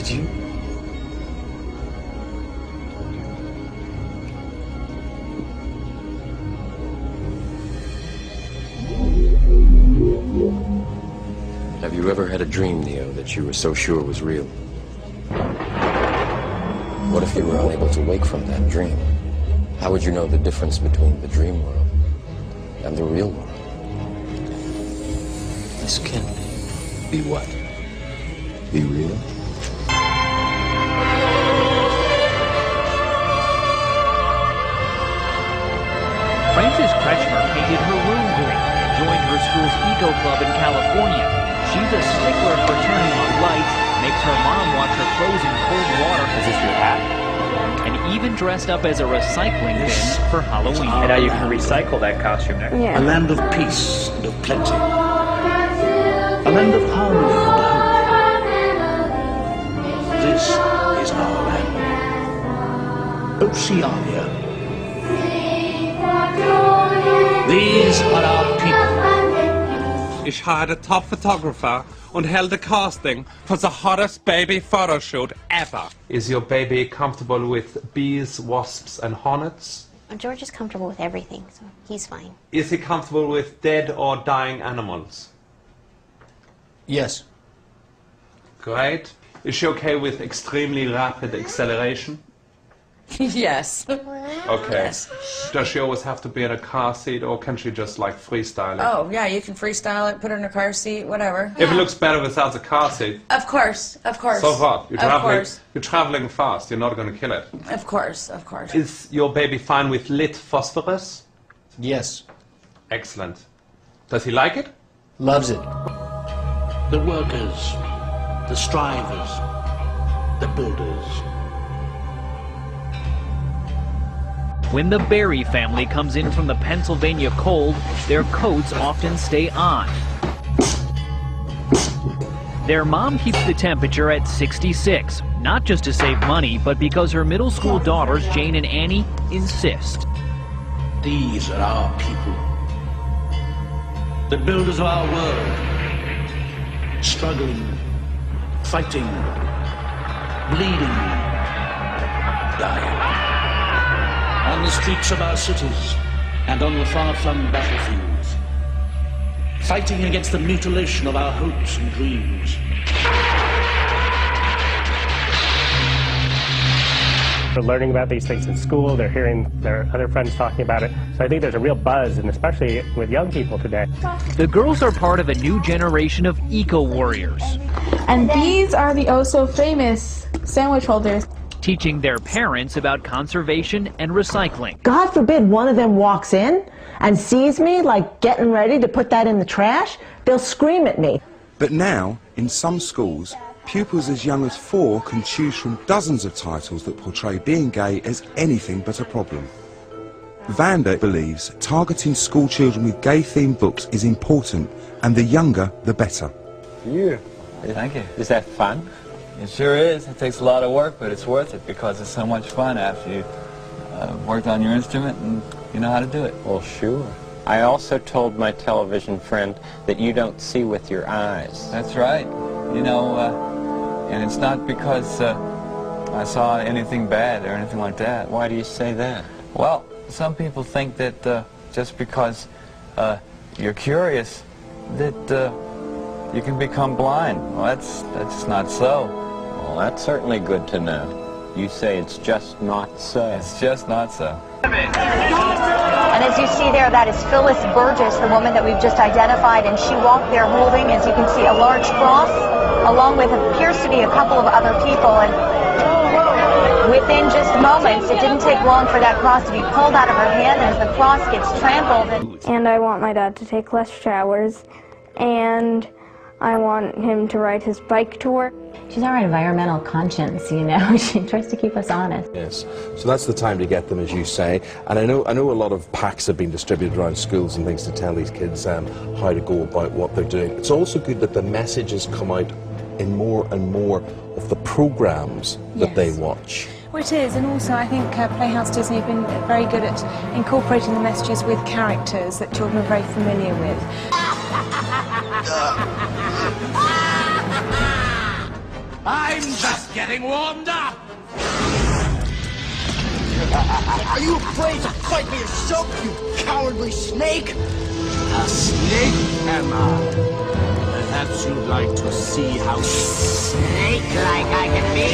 Did you? Have you ever had a dream, Neo, that you were so sure was real? What if you were unable to wake from that dream? How would you know the difference between the dream world and the real world? This can be what? Be real? Frances Kretschmer painted her room green and joined her school's eco club in California. She's a stickler for turning on lights, makes her mom wash her clothes in cold water. Is this your hat? And even dressed up as a recycling bin for Halloween. And now you can recycle that costume next. A land of peace and of plenty. A land of harmony and hope. This is our land. Oceania. These are our people. Ich hired a top photographer and held a casting for the hottest baby photo shoot ever. Is your baby comfortable with bees, wasps, and hornets? George is comfortable with everything, so he's fine. Is he comfortable with dead or dying animals? Yes. Great. Is she okay with extremely rapid acceleration? Yes. Okay. Yes. Does she always have to be in a car seat, or can she just like freestyle it? Oh, yeah, you can freestyle it, put her in a car seat, whatever. If it looks better without the car seat. Of course, of course. So what? Course. You're traveling fast. You're not going to kill it. Of course, of course. Is your baby fine with lit phosphorus? Yes. Excellent. Does he like it? Loves it. The workers, the strivers, the builders. When the Berry family comes in from the Pennsylvania cold, their coats often stay on. Their mom keeps the temperature at 66, not just to save money, but because her middle school daughters, Jane and Annie, insist. These are our people. The builders of our world. Struggling, fighting, bleeding, dying. On the streets of our cities and on the far-flung battlefields, fighting against the mutilation of our hopes and dreams. They're learning about these things in school, they're hearing their other friends talking about it, so I think there's a real buzz, and especially with young people today. The girls are part of a new generation of eco-warriors. And these are the oh-so-famous sandwich holders. Teaching their parents about conservation and recycling. God forbid one of them walks in and sees me like getting ready to put that in the trash, they'll scream at me. But now, in some schools, pupils as young as 4 can choose from dozens of titles that portray being gay as anything but a problem. Vanda believes targeting school children with gay-themed books is important, and the younger, the better. Thank you. Is that fun? It sure is. It takes a lot of work, but it's worth it because it's so much fun after you've worked on your instrument and you know how to do it. Well, sure. I also told my television friend that you don't see with your eyes. That's right. You know, and it's not because I saw anything bad or anything like that. Why do you say that? Well, some people think that just because you're curious that you can become blind. Well, that's not so. Well, that's certainly good to know. You say it's just not so. It's just not so. And as you see there, that is Phyllis Burgess, the woman that we've just identified, and she walked there holding, as you can see, a large cross, along with what appears to be a couple of other people. And within just moments, it didn't take long for that cross to be pulled out of her hand, and as the cross gets trampled. And I want my dad to take less showers, and I want him to ride his bike to work. She's our environmental conscience, you know. She tries to keep us honest. Yes, so that's the time to get them, as you say. And I know a lot of packs have been distributed around schools and things to tell these kids how to go about what they're doing. It's also good that the messages come out in more and more of the programs that they watch. Well, it is, and also I think Playhouse Disney have been very good at incorporating the messages with characters that children are very familiar with. I'm just getting warmed up! Are you afraid to fight me yourself, you cowardly snake? A snake, am I? Perhaps you'd like to see how snake-like I can be.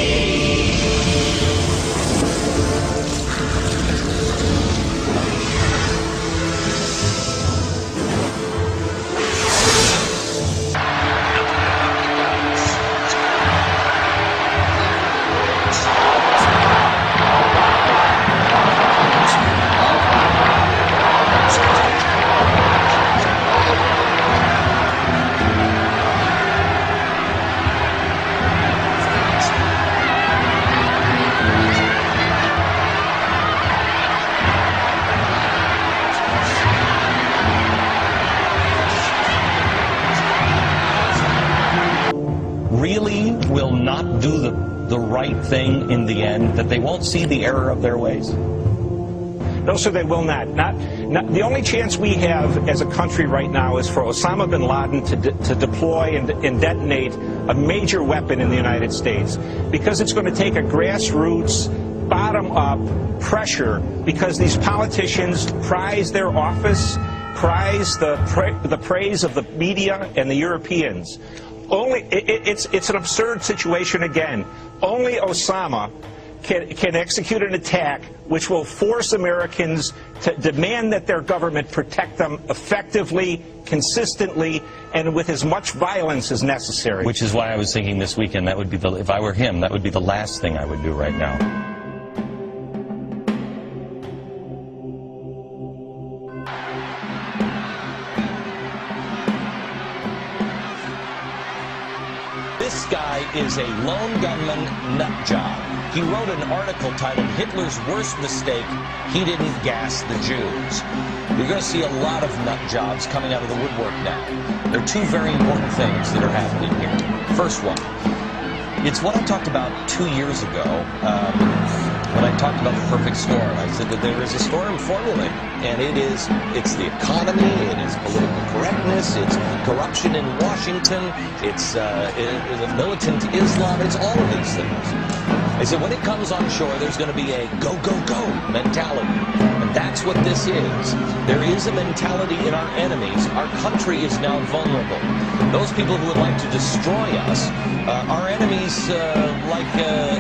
Really will not do the right thing in the end, that they won't see the error of their ways? No, sir, they will not. The only chance we have as a country right now is for Osama bin Laden to deploy and detonate a major weapon in the United States, because it's going to take a grassroots, bottom-up pressure, because these politicians prize their office, prize the praise of the media and the Europeans. It's an absurd situation again. Only Osama can execute an attack which will force Americans to demand that their government protect them effectively, consistently, and with as much violence as necessary. Which is why I was thinking this weekend, that would be if I were him, that would be the last thing I would do right now. This guy is a lone gunman nut job. He wrote an article titled Hitler's Worst Mistake, He Didn't Gas the Jews. You're going to see a lot of nut jobs coming out of the woodwork now. There are two very important things that are happening here. First one, it's what I talked about 2 years ago when I talked about the perfect storm. I said that there is a storm formulating, and it's the economy, it is political correctness, it's corruption in Washington, it's militant Islam, it's all of these things. I said when it comes on shore, there's going to be a go, go, go mentality. And that's what this is. There is a mentality in our enemies. Our country is now vulnerable. Those people who would like to destroy us are enemies like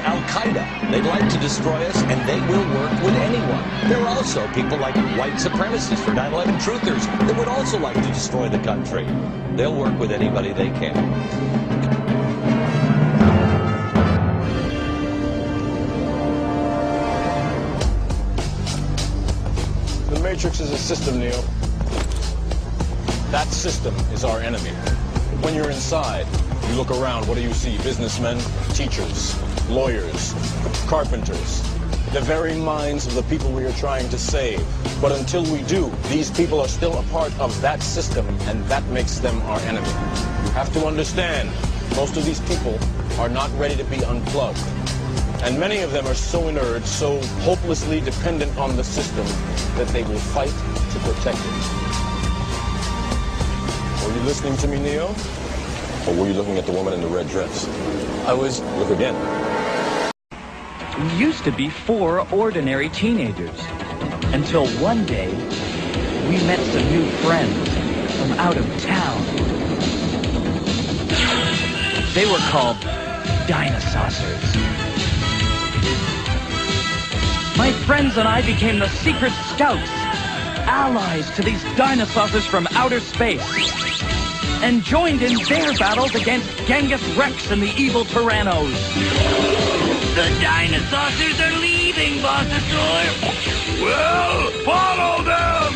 Al-Qaeda. They'd like to destroy us, and they will work with anyone. There are also people like white supremacists or 9/11 truthers that would also like to destroy the country. They'll work with anybody they can. The Matrix is a system, Neo. That system is our enemy. When you're inside, you look around, what do you see? Businessmen, teachers, lawyers, carpenters, the very minds of the people we are trying to save. But until we do, these people are still a part of that system, and that makes them our enemy. You have to understand, most of these people are not ready to be unplugged. And many of them are so inert, so hopelessly dependent on the system, that they will fight to protect it. Were you listening to me, Neo? Or were you looking at the woman in the red dress? I was. Look again. We used to be 4 ordinary teenagers. Until one day, we met some new friends from out of town. They were called dinosaurs. My friends and I became the secret scouts, allies to these dinosaurs from outer space, and joined in their battles against Genghis Rex and the evil Tyrannos. The dinosaurs are leaving, Bossasaur. Well, follow them!